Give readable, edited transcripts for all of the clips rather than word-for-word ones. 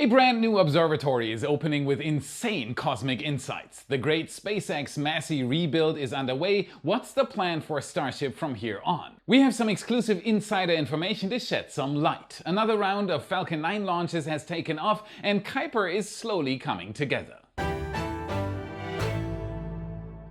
A brand new observatory is opening with insane cosmic insights. The great SpaceX Massey rebuild is underway. What's the plan for Starship from here on? We have some exclusive insider information to shed some light. Another round of Falcon 9 launches has taken off and Kuiper is slowly coming together.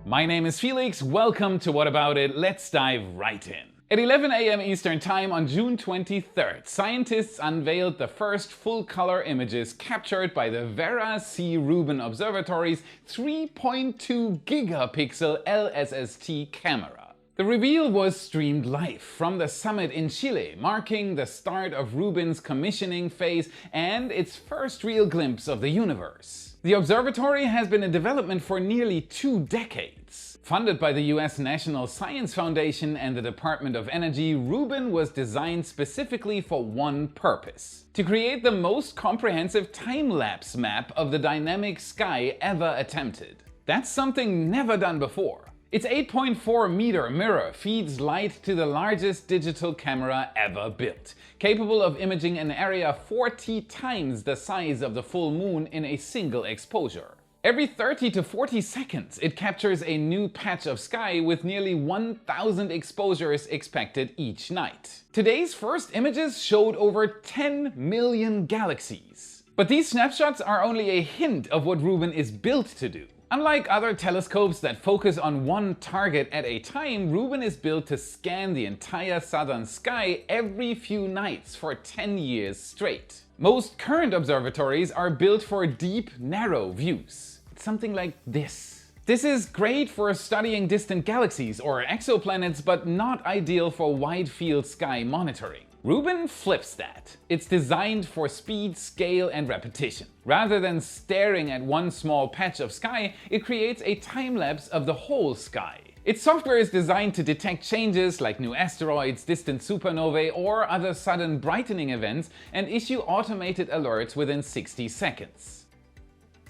My name is Felix, welcome to What About It, let's dive right in. At 11 a.m. Eastern Time on June 23rd, scientists unveiled the first full-color images captured by the Vera-C Rubin Observatory's 3.2 gigapixel LSST camera. The reveal was streamed live from the summit in Chile, marking the start of Rubin's commissioning phase and its first real glimpse of the universe. The observatory has been in development for nearly 2 decades. Funded by the US National Science Foundation and the Department of Energy, Rubin was designed specifically for one purpose: to create the most comprehensive time-lapse map of the dynamic sky ever attempted. That's something never done before. Its 8.4-meter mirror feeds light to the largest digital camera ever built, capable of imaging an area 40 times the size of the full moon in a single exposure. Every 30 to 40 seconds, it captures a new patch of sky with nearly 1,000 exposures expected each night. Today's first images showed over 10 million galaxies. But these snapshots are only a hint of what Rubin is built to do. Unlike other telescopes that focus on one target at a time, Rubin is built to scan the entire southern sky every few nights for 10 years straight. Most current observatories are built for deep, narrow views. Something like this. This is great for studying distant galaxies or exoplanets, but not ideal for wide-field sky monitoring. Rubin flips that. It's designed for speed, scale, and repetition. Rather than staring at one small patch of sky, it creates a time-lapse of the whole sky. Its software is designed to detect changes like new asteroids, distant supernovae, or other sudden brightening events and issue automated alerts within 60 seconds.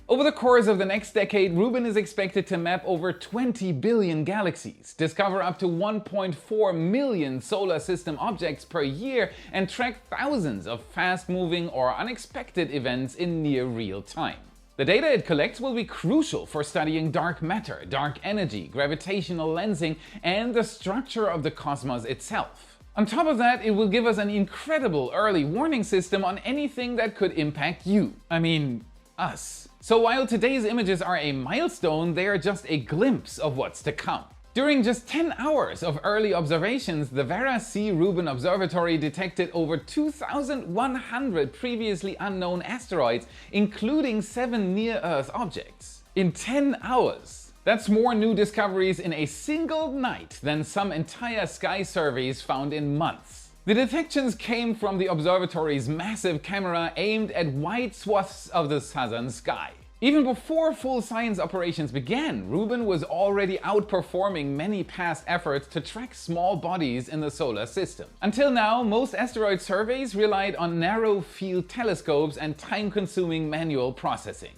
Over the course of the next decade, Rubin is expected to map over 20 billion galaxies, discover up to 1.4 million solar system objects per year, and track thousands of fast-moving or unexpected events in near real time. The data it collects will be crucial for studying dark matter, dark energy, gravitational lensing, and the structure of the cosmos itself. On top of that, it will give us an incredible early warning system on anything that could impact you. I mean, us. So while today's images are a milestone, they are just a glimpse of what's to come. During just 10 hours of early observations, the Vera-C Rubin Observatory detected over 2,100 previously unknown asteroids, including 7 near-Earth objects. In 10 hours! That's more new discoveries in a single night than some entire sky surveys found in months. The detections came from the observatory's massive camera aimed at wide swaths of the southern sky. Even before full science operations began, Rubin was already outperforming many past efforts to track small bodies in the solar system. Until now, most asteroid surveys relied on narrow field telescopes and time-consuming manual processing.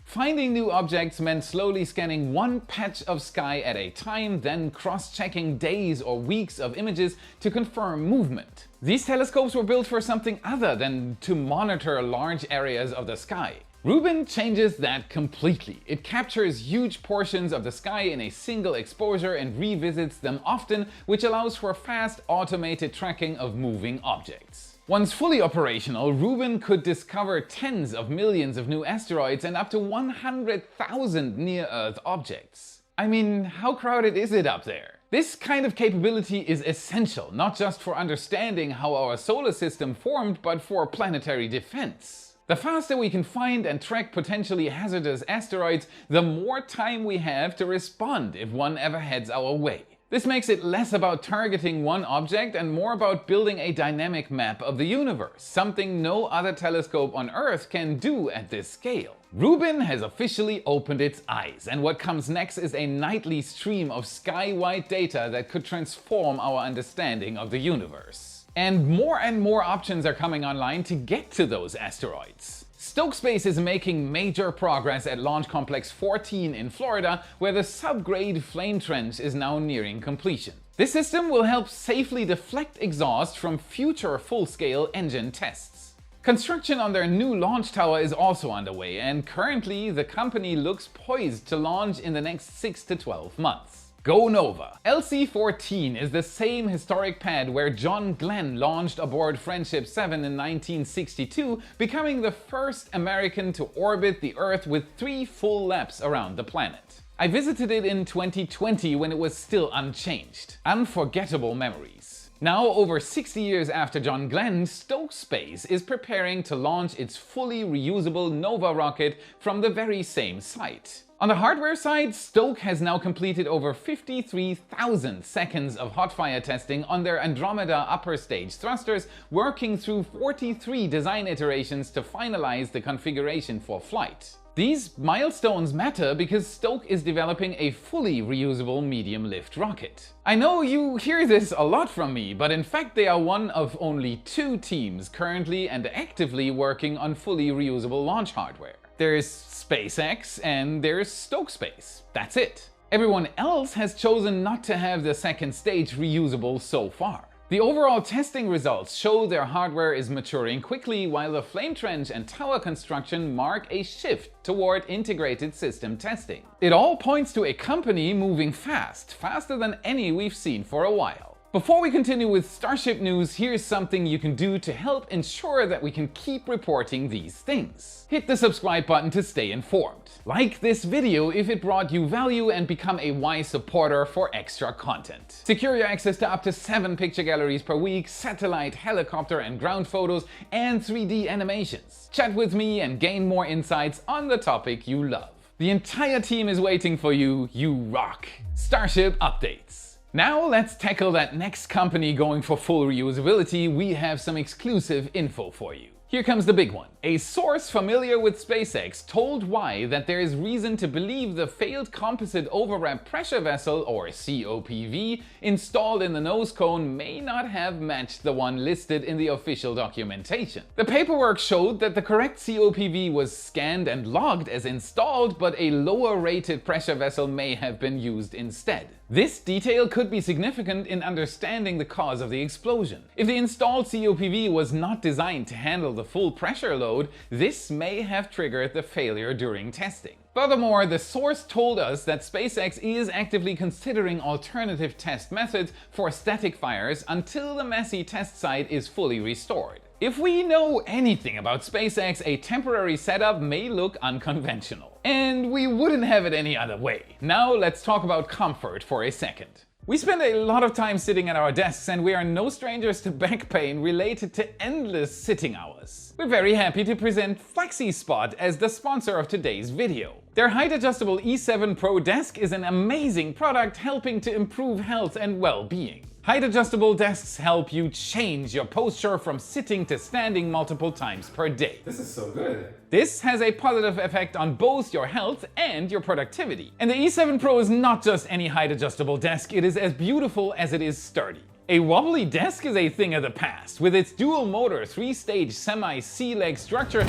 Finding new objects meant slowly scanning one patch of sky at a time, then cross-checking days or weeks of images to confirm movement. These telescopes were built for something other than to monitor large areas of the sky. Rubin changes that completely. It captures huge portions of the sky in a single exposure and revisits them often, which allows for fast, automated tracking of moving objects. Once fully operational, Rubin could discover tens of millions of new asteroids and up to 100,000 near-Earth objects. I mean, how crowded is it up there? This kind of capability is essential, not just for understanding how our solar system formed, but for planetary defense. The faster we can find and track potentially hazardous asteroids, the more time we have to respond if one ever heads our way. This makes it less about targeting one object and more about building a dynamic map of the universe, something no other telescope on Earth can do at this scale. Rubin has officially opened its eyes, and what comes next is a nightly stream of sky-wide data that could transform our understanding of the universe. And more options are coming online to get to those asteroids. Stoke Space is making major progress at Launch Complex 14 in Florida, where the subgrade flame trench is now nearing completion. This system will help safely deflect exhaust from future full-scale engine tests. Construction on their new launch tower is also underway, and currently the company looks poised to launch in the next 6 to 12 months. Go Nova! LC-14 is the same historic pad where John Glenn launched aboard Friendship 7 in 1962, becoming the first American to orbit the Earth with 3 full laps around the planet. I visited it in 2020 when it was still unchanged. Unforgettable memories. Now, over 60 years after John Glenn, Stoke Space is preparing to launch its fully reusable Nova rocket from the very same site. On the hardware side, Stoke has now completed over 53,000 seconds of hot fire testing on their Andromeda upper stage thrusters, working through 43 design iterations to finalize the configuration for flight. These milestones matter because Stoke is developing a fully reusable medium lift rocket. I know you hear this a lot from me, but in fact they are one of only 2 teams currently and actively working on fully reusable launch hardware. There's SpaceX and there's Stoke Space. That's it. Everyone else has chosen not to have the second stage reusable so far. The overall testing results show their hardware is maturing quickly, while the flame trench and tower construction mark a shift toward integrated system testing. It all points to a company moving fast, faster than any we've seen for a while. Before we continue with Starship news, here's something you can do to help ensure that we can keep reporting these things. Hit the subscribe button to stay informed. Like this video if it brought you value, and become a wise supporter for extra content. Secure your access to up to 7 picture galleries per week, satellite, helicopter and ground photos, and 3D animations. Chat with me and gain more insights on the topic you love. The entire team is waiting for you. You rock. Starship updates. Now let's tackle that next company going for full reusability. We have some exclusive info for you. Here comes the big one. A source familiar with SpaceX told Why that there is reason to believe the failed composite overwrap pressure vessel, or COPV, installed in the nose cone may not have matched the one listed in the official documentation. The paperwork showed that the correct COPV was scanned and logged as installed, but a lower rated pressure vessel may have been used instead. This detail could be significant in understanding the cause of the explosion. If the installed COPV was not designed to handle the full pressure load, this may have triggered the failure during testing. Furthermore, the source told us that SpaceX is actively considering alternative test methods for static fires until the Massey test site is fully restored. If we know anything about SpaceX, a temporary setup may look unconventional. And we wouldn't have it any other way. Now let's talk about comfort for a second. We spend a lot of time sitting at our desks, and we are no strangers to back pain related to endless sitting hours. We're very happy to present FlexiSpot as the sponsor of today's video. Their height-adjustable E7 Pro desk is an amazing product helping to improve health and well-being. Height-adjustable desks help you change your posture from sitting to standing multiple times per day. This is so good. This has a positive effect on both your health and your productivity. And the E7 Pro is not just any height-adjustable desk, it is as beautiful as it is sturdy. A wobbly desk is a thing of the past. With its dual-motor 3-stage semi-C-leg structure,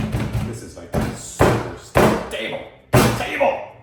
This is like super stable.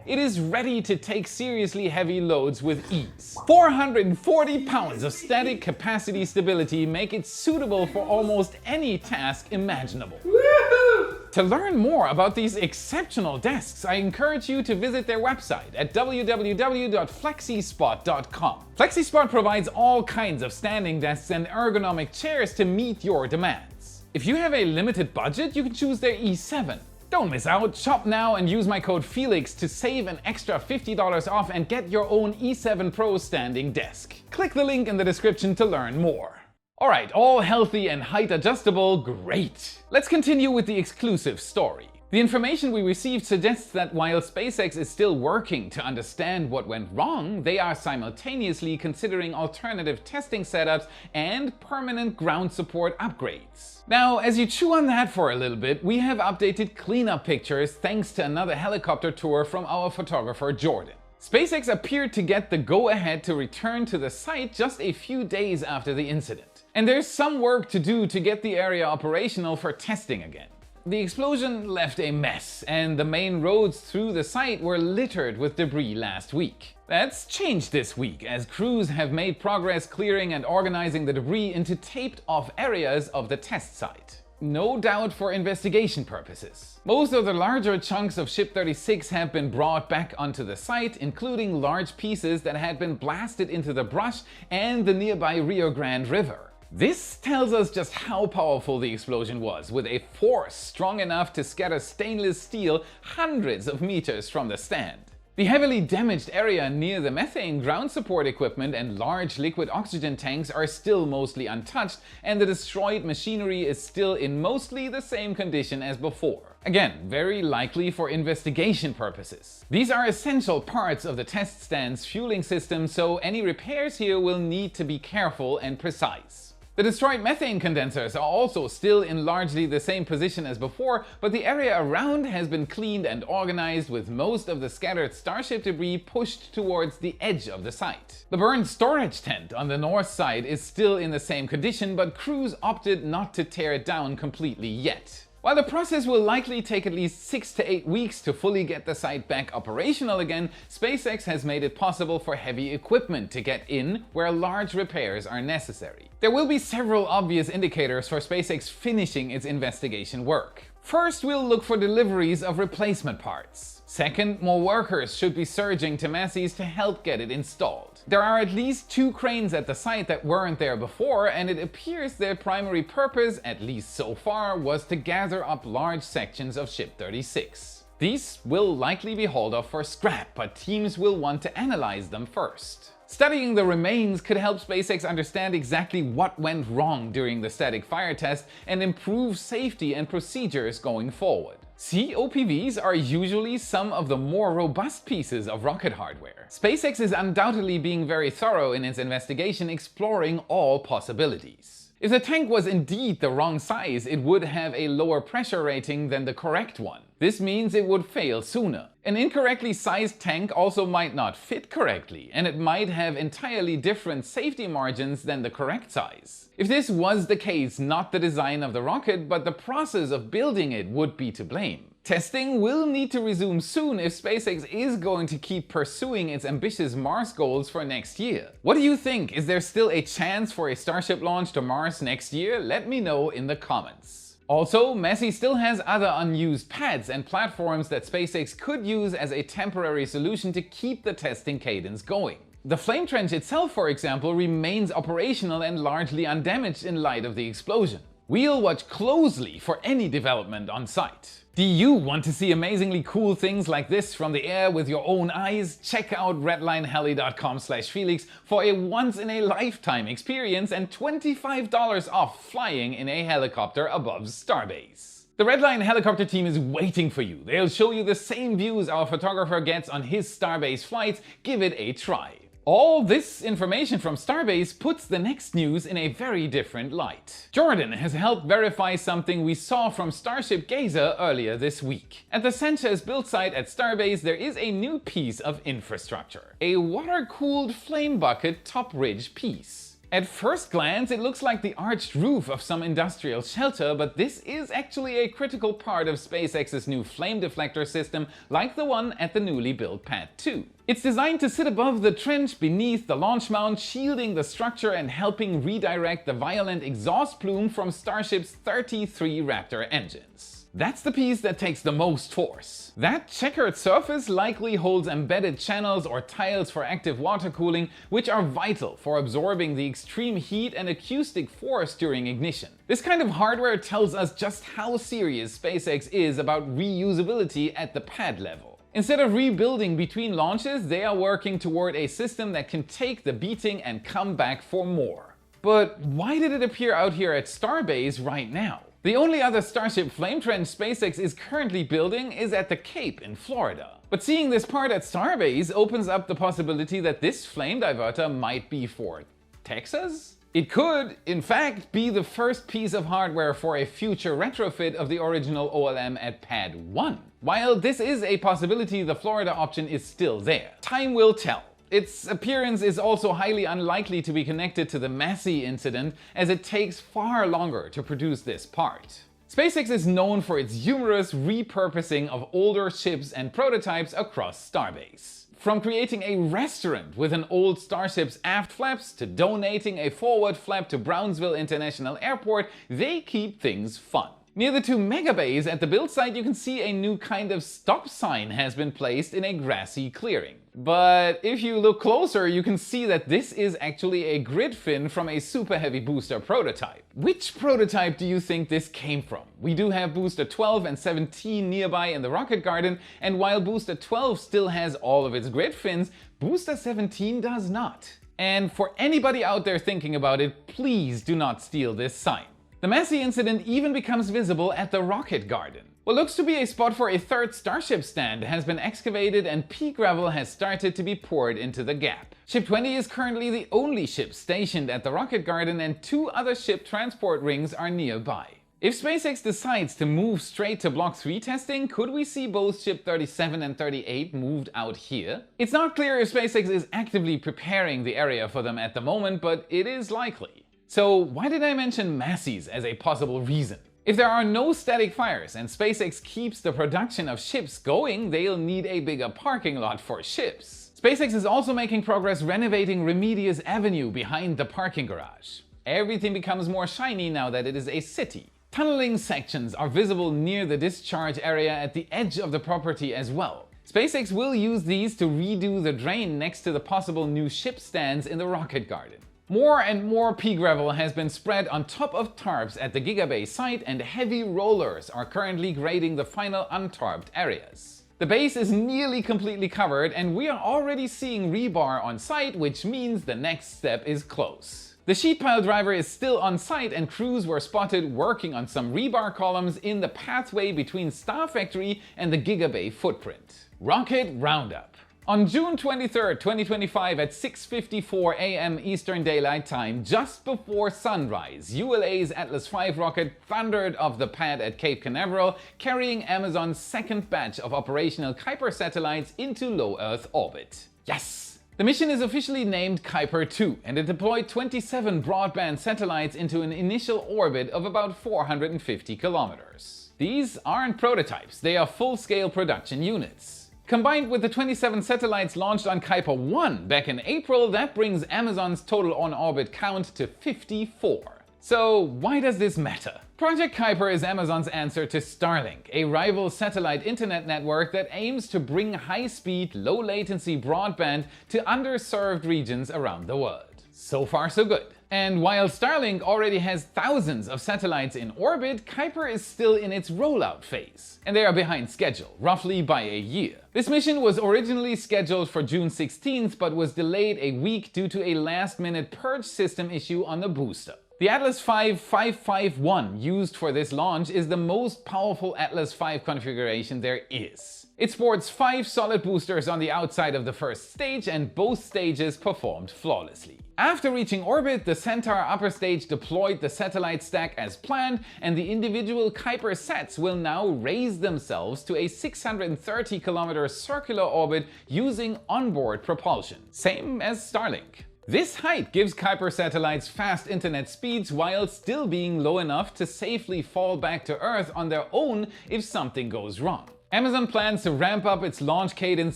it is ready to take seriously heavy loads with ease. 440 pounds of static capacity stability make it suitable for almost any task imaginable. Woohoo! To learn more about these exceptional desks, I encourage you to visit their website at www.flexispot.com. FlexiSpot provides all kinds of standing desks and ergonomic chairs to meet your demands. If you have a limited budget, you can choose their E7. Don't miss out, shop now and use my code Felix to save an extra $50 off and get your own E7 Pro Standing desk. Click the link in the description to learn more. Alright, all healthy and height adjustable, great! Let's continue with the exclusive story. The information we received suggests that while SpaceX is still working to understand what went wrong, they are simultaneously considering alternative testing setups and permanent ground support upgrades. Now, as you chew on that for a little bit, we have updated cleanup pictures thanks to another helicopter tour from our photographer Jordan. SpaceX appeared to get the go-ahead to return to the site just a few days after the incident. And there's some work to do to get the area operational for testing again. The explosion left a mess, and the main roads through the site were littered with debris last week. That's changed this week, as crews have made progress clearing and organizing the debris into taped-off areas of the test site. No doubt for investigation purposes. Most of the larger chunks of Ship 36 have been brought back onto the site, including large pieces that had been blasted into the brush and the nearby Rio Grande River. This tells us just how powerful the explosion was, with a force strong enough to scatter stainless steel hundreds of meters from the stand. The heavily damaged area near the methane ground support equipment and large liquid oxygen tanks are still mostly untouched, and the destroyed machinery is still in mostly the same condition as before. Again, very likely for investigation purposes. These are essential parts of the test stand's fueling system, so any repairs here will need to be careful and precise. The destroyed methane condensers are also still in largely the same position as before, but the area around has been cleaned and organized, with most of the scattered Starship debris pushed towards the edge of the site. The burned storage tent on the north side is still in the same condition, but crews opted not to tear it down completely yet. While the process will likely take at least 6 to 8 weeks to fully get the site back operational again, SpaceX has made it possible for heavy equipment to get in where large repairs are necessary. There will be several obvious indicators for SpaceX finishing its investigation work. First, we'll look for deliveries of replacement parts. Second, more workers should be surging to Massey's to help get it installed. There are at least 2 cranes at the site that weren't there before, and it appears their primary purpose, at least so far, was to gather up large sections of Ship 36. These will likely be hauled off for scrap, but teams will want to analyze them first. Studying the remains could help SpaceX understand exactly what went wrong during the static fire test and improve safety and procedures going forward. COPVs are usually some of the more robust pieces of rocket hardware. SpaceX is undoubtedly being very thorough in its investigation, exploring all possibilities. If the tank was indeed the wrong size, it would have a lower pressure rating than the correct one. This means it would fail sooner. An incorrectly sized tank also might not fit correctly, and it might have entirely different safety margins than the correct size. If this was the case, not the design of the rocket, but the process of building it would be to blame. Testing will need to resume soon if SpaceX is going to keep pursuing its ambitious Mars goals for next year. What do you think? Is there still a chance for a Starship launch to Mars next year? Let me know in the comments. Also, Massey still has other unused pads and platforms that SpaceX could use as a temporary solution to keep the testing cadence going. The flame trench itself, for example, remains operational and largely undamaged in light of the explosion. We'll watch closely for any development on site. Do you want to see amazingly cool things like this from the air with your own eyes? Check out redlineheli.com/Felix for a once-in-a-lifetime experience and $25 off flying in a helicopter above Starbase. The Redline helicopter team is waiting for you. They'll show you the same views our photographer gets on his Starbase flights. Give it a try. All this information from Starbase puts the next news in a very different light. Jordan has helped verify something we saw from Starship Gazer earlier this week. At the Sanchez build site at Starbase, there is a new piece of infrastructure. A water-cooled flame bucket top ridge piece. At first glance, it looks like the arched roof of some industrial shelter, but this is actually a critical part of SpaceX's new flame deflector system, like the one at the newly built Pad 2. It's designed to sit above the trench beneath the launch mount, shielding the structure and helping redirect the violent exhaust plume from Starship's 33 Raptor engines. That's the piece that takes the most force. That checkered surface likely holds embedded channels or tiles for active water cooling, which are vital for absorbing the extreme heat and acoustic force during ignition. This kind of hardware tells us just how serious SpaceX is about reusability at the pad level. Instead of rebuilding between launches, they are working toward a system that can take the beating and come back for more. But why did it appear out here at Starbase right now? The only other Starship flame trench SpaceX is currently building is at the Cape in Florida. But seeing this part at Starbase opens up the possibility that this flame diverter might be for Texas? It could, in fact, be the first piece of hardware for a future retrofit of the original OLM at Pad 1. While this is a possibility, the Florida option is still there. Time will tell. Its appearance is also highly unlikely to be connected to the Massey incident, as it takes far longer to produce this part. SpaceX is known for its humorous repurposing of older ships and prototypes across Starbase. From creating a restaurant with an old Starship's aft flaps to donating a forward flap to Brownsville International Airport, they keep things fun. Near the two megabays at the build site, you can see a new kind of stop sign has been placed in a grassy clearing. But if you look closer, you can see that this is actually a grid fin from a Super Heavy booster prototype. Which prototype do you think this came from? We do have booster 12 and 17 nearby in the rocket garden, and while booster 12 still has all of its grid fins, booster 17 does not. And for anybody out there thinking about it, please do not steal this sign. The Massey incident even becomes visible at the rocket garden. What looks to be a spot for a third Starship stand has been excavated and pea gravel has started to be poured into the gap. Ship 20 is currently the only ship stationed at the rocket garden, and two other ship transport rings are nearby. If SpaceX decides to move straight to Block 3 testing, could we see both Ship 37 and 38 moved out here? It's not clear if SpaceX is actively preparing the area for them at the moment, but it is likely. So why did I mention Masseys as a possible reason? If there are no static fires and SpaceX keeps the production of ships going, they'll need a bigger parking lot for ships. SpaceX is also making progress renovating Remedios Avenue behind the parking garage. Everything becomes more shiny now that it is a city. Tunneling sections are visible near the discharge area at the edge of the property as well. SpaceX will use these to redo the drain next to the possible new ship stands in the rocket garden. More and more pea gravel has been spread on top of tarps at the Gigabay site, and heavy rollers are currently grading the final untarped areas. The base is nearly completely covered, and we are already seeing rebar on site, which means the next step is close. The sheet pile driver is still on site, and crews were spotted working on some rebar columns in the pathway between Star Factory and the Gigabay footprint. Rocket Roundup. On June 23, 2025 at 6:54 a.m. Eastern Daylight Time, just before sunrise, ULA's Atlas V rocket thundered off the pad at Cape Canaveral, carrying Amazon's second batch of operational Kuiper satellites into low Earth orbit. Yes! The mission is officially named Kuiper 2, and it deployed 27 broadband satellites into an initial orbit of about 450 kilometers. These aren't prototypes, they are full-scale production units. Combined with the 27 satellites launched on Kuiper 1 back in April, that brings Amazon's total on-orbit count to 54. So why does this matter? Project Kuiper is Amazon's answer to Starlink, a rival satellite internet network that aims to bring high-speed, low-latency broadband to underserved regions around the world. So far so good. And while Starlink already has thousands of satellites in orbit, Kuiper is still in its rollout phase. And they are behind schedule, roughly by a year. This mission was originally scheduled for June 16th, but was delayed a week due to a last-minute purge system issue on the booster. The Atlas V 551 used for this launch is the most powerful Atlas V configuration there is. It sports 5 solid boosters on the outside of the first stage, and both stages performed flawlessly. After reaching orbit, the Centaur upper stage deployed the satellite stack as planned, and the individual Kuiper sets will now raise themselves to a 630 km circular orbit using onboard propulsion, same as Starlink. This height gives Kuiper satellites fast internet speeds while still being low enough to safely fall back to Earth on their own if something goes wrong. Amazon plans to ramp up its launch cadence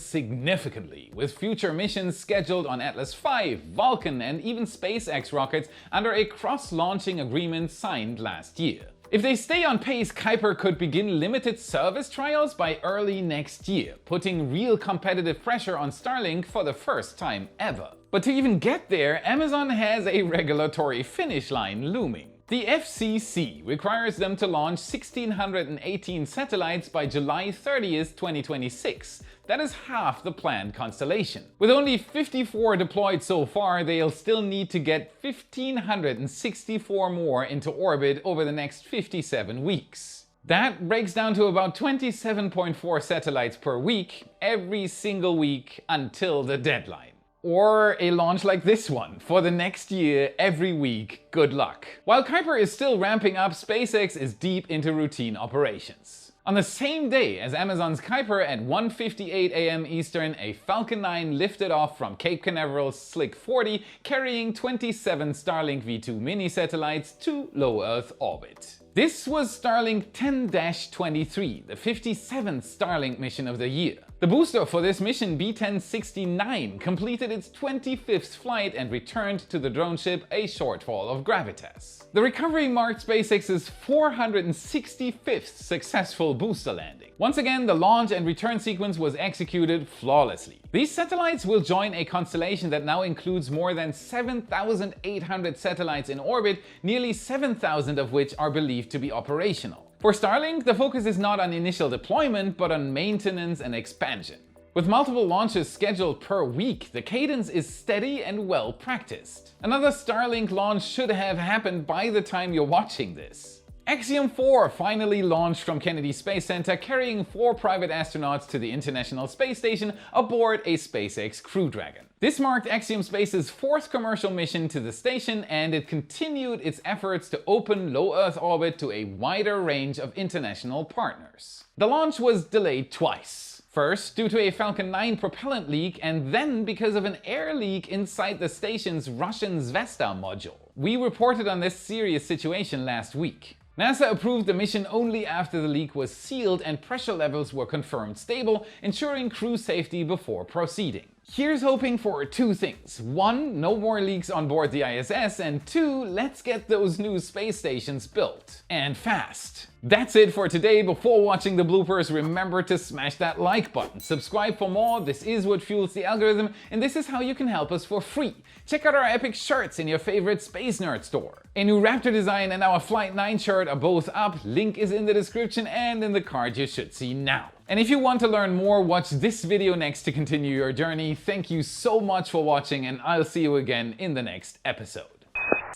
significantly, with future missions scheduled on Atlas V, Falcon, and even SpaceX rockets under a cross-launching agreement signed last year. If they stay on pace, Kuiper could begin limited service trials by early next year, putting real competitive pressure on Starlink for the first time ever. But to even get there, Amazon has a regulatory finish line looming. The FCC requires them to launch 1,618 satellites by July 30th, 2026. That is half the planned constellation. With only 54 deployed so far, they'll still need to get 1,564 more into orbit over the next 57 weeks. That breaks down to about 27.4 satellites per week, every single week until the deadline. Or a launch like this one, for the next year, every week, good luck. While Kuiper is still ramping up, SpaceX is deep into routine operations. On the same day as Amazon's Kuiper at 1:58 a.m. Eastern, a Falcon 9 lifted off from Cape Canaveral's Slick 40, carrying 27 Starlink V2 mini satellites to low Earth orbit. This was Starlink 10-23, the 57th Starlink mission of the year. The booster for this mission, B1069, completed its 25th flight and returned to the drone ship a shortfall of gravitas. The recovery marked SpaceX's 465th successful booster landing. Once again, the launch and return sequence was executed flawlessly. These satellites will join a constellation that now includes more than 7,800 satellites in orbit, nearly 7,000 of which are believed to be operational. For Starlink, the focus is not on initial deployment, but on maintenance and expansion. With multiple launches scheduled per week, the cadence is steady and well practiced. Another Starlink launch should have happened by the time you're watching this. Axiom 4 finally launched from Kennedy Space Center, carrying 4 private astronauts to the International Space Station aboard a SpaceX Crew Dragon. This marked Axiom Space's 4th commercial mission to the station, and it continued its efforts to open low Earth orbit to a wider range of international partners. The launch was delayed twice. First, due to a Falcon 9 propellant leak, and then because of an air leak inside the station's Russian Zvezda module. We reported on this serious situation last week. NASA approved the mission only after the leak was sealed and pressure levels were confirmed stable, ensuring crew safety before proceeding. Here's hoping for 2 things. 1, no more leaks on board the ISS, and 2, let's get those new space stations built. And fast. That's it for today. Before watching the bloopers, remember to smash that like button. Subscribe for more. This is what fuels the algorithm, and this is how you can help us for free. Check out our epic shirts in your favorite Space Nerd store. A new Raptor design and our Flight 9 shirt are both up. Link is in the description and in the card you should see now. And if you want to learn more, watch this video next to continue your journey. Thank you so much for watching, and I'll see you again in the next episode.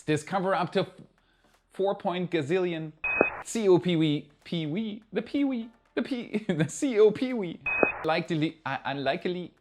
Discover up to 4 gazillion. CO Pee-wee, Pee-wee, the Pee-wee, the CO Pee-wee. Unlikely.